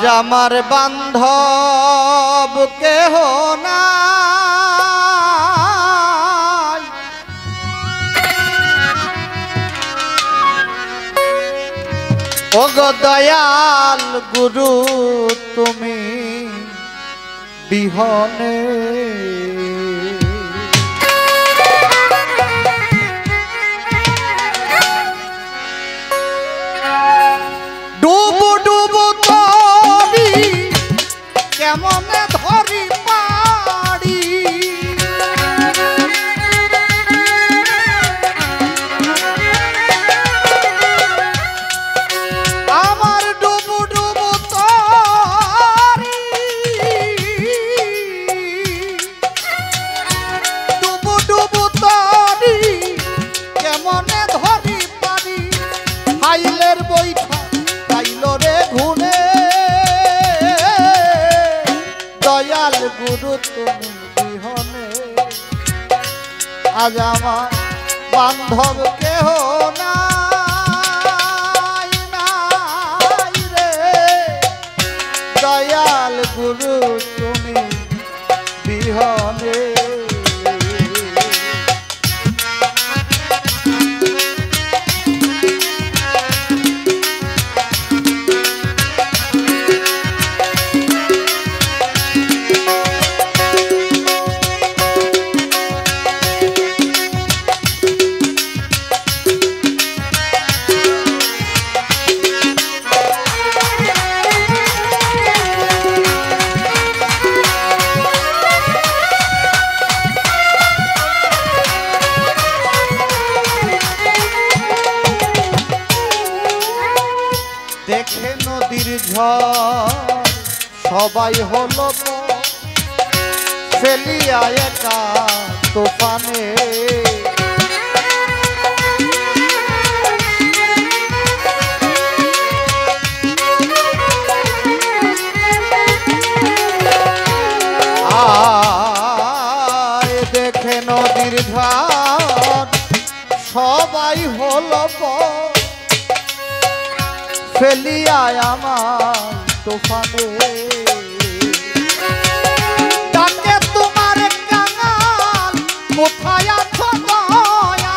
আজ আমার বান্ধব কেহ নাই, ওগো দয়াল গুরু তুমি বিহনে ডুবু ডুবু তরি কেমনে ধরি পাড়ি, আমার ডুবু ডুবু তরি ডুবু ডুবু তরি কেমনে ধরি পাড়ি, হাইলের বৈঠা রে ঘুনে দয়াল গুরু তুমি বিহনে আজ আমার বান্ধব কেহ নাই, নাই রে দয়াল গুরু তুমি বিহনে। দেখে নদীর ঝড় সবাই হলো ফেলিয়া একা তুফানে, আয় দেখে নদীর ঝড় সবাই হলো ফেলিয়া আমার তুফানে, ডাকে তোমার কাঙাল কোথায় আছো দয়া,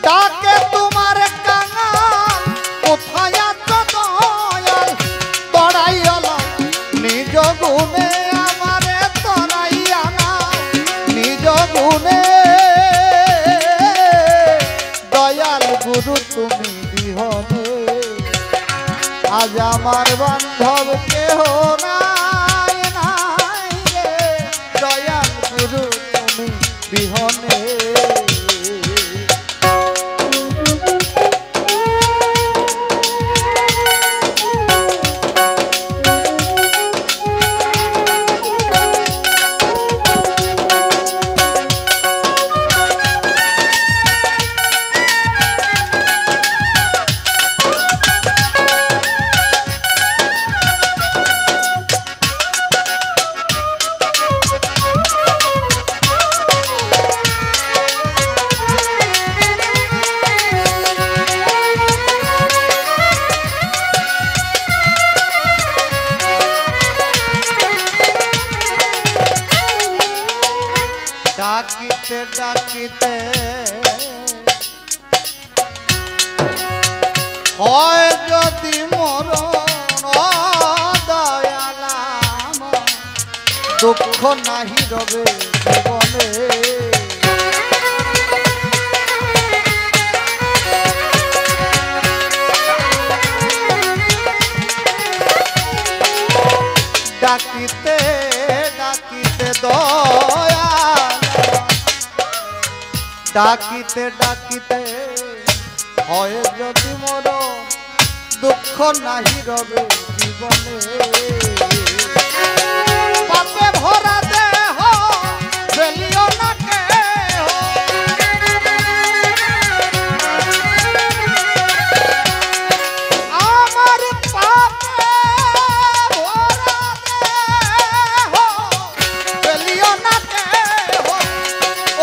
ডাকে তোমার কাঙাল কোথায় আছো দয়া, তড়াইলা নিজ গুণে আমারে তড়াইয়া না নিজ গুণে গুরু তুমি বিহনে আজ আমার বান্ধব কেহ নাই, নাই রে দয়াল গুরু তুমি বিহনে। ডাকিতে ডাকিতে হয় যদি মরণ দয়ালাম দুঃখ নাহি রবে জীবনে, ডাকিতে ডাকিতে দয়া ডাকিতে ডাকিতে হয় যদি মোর দুঃখ নাহি রবে জীবনে, পাপে ভরা দেহ ফেলিও না কেহ, আমার পাপে ভরা দেহ ফেলিও না কেহ,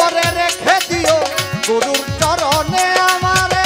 ওরে রেখে দিও গুরুর চরণে আমারে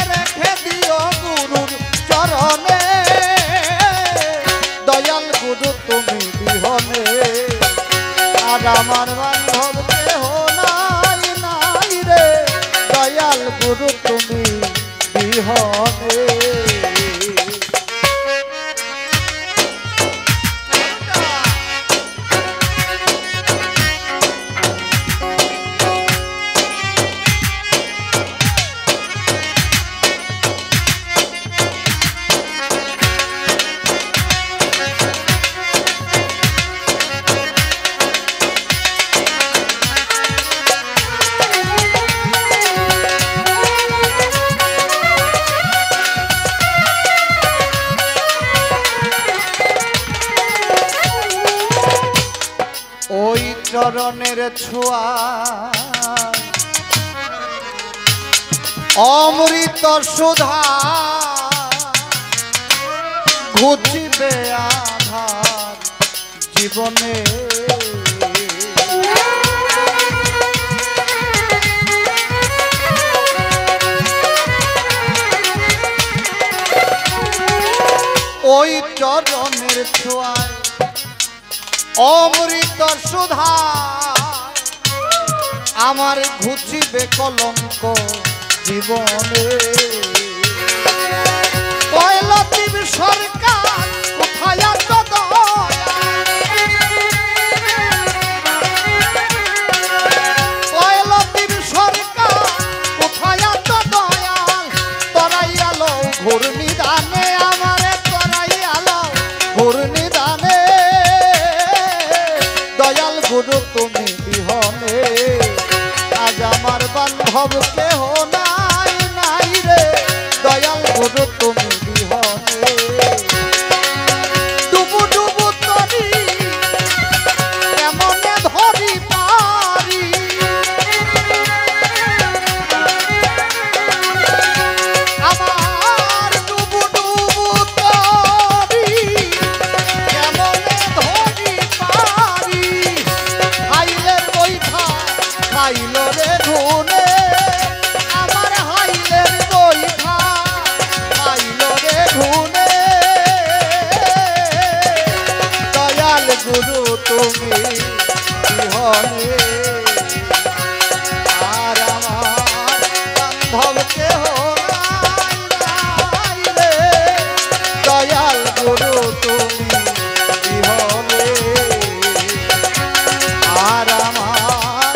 চরণের ছোঁয়া অমৃত সুধা ঘুচিবে আধার জীবনে ওই চরণের ছোঁয়ায় অমৃত সুধা আমার ঘুচিবে কলঙ্ক জীবনে কয়লতিব সরকার কোথায় আছো কয়লতিব সরকার কোথায় আছো দয়াল তরাই আলো ঘূর্ণিদানে আমারে তরাই আলো ঘূর্ণিদানে দয়াল গুরু তুমি বিহনে আজ আমার বান্ধব কেহ নাই নাই রে দয়াল গুরু তুমি বিহনে ডুবু ডুবু তরি কেমনে ধরি পারি আমার ডুবু ডুবু তরি কেমনে ধরি পারি হাইলের বৈঠা হাইল রে ধুনে আমার হাইলের বৈঠা হাইল রে ধুনে দয়াল গুরু তুমি বিহনে আর আমার বান্ধব কেহ নাই নাই রে দয়াল গুরু তুমি বিহনে আর আমার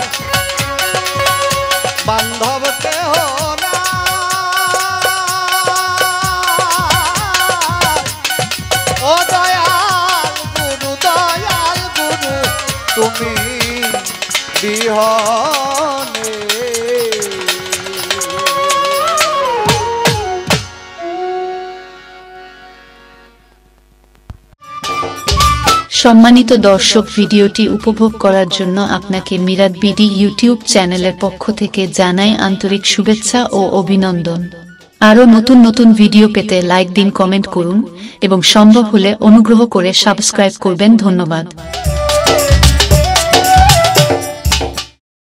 বান্ধব কেহ ও দয়াল গুরু তুমি বিহনে সম্মানিত দর্শক, ভিডিওটি উপভোগ করার জন্য আপনাকে মিরাত বিডি ইউটিউব চ্যানেলের পক্ষ থেকে জানাই আন্তরিক শুভেচ্ছা ও অভিনন্দন। আরও নতুন নতুন ভিডিও পেতে লাইক দিন, কমেন্ট করুন এবং সম্ভব হলে অনুগ্রহ করে সাবস্ক্রাইব করবেন। ধন্যবাদ।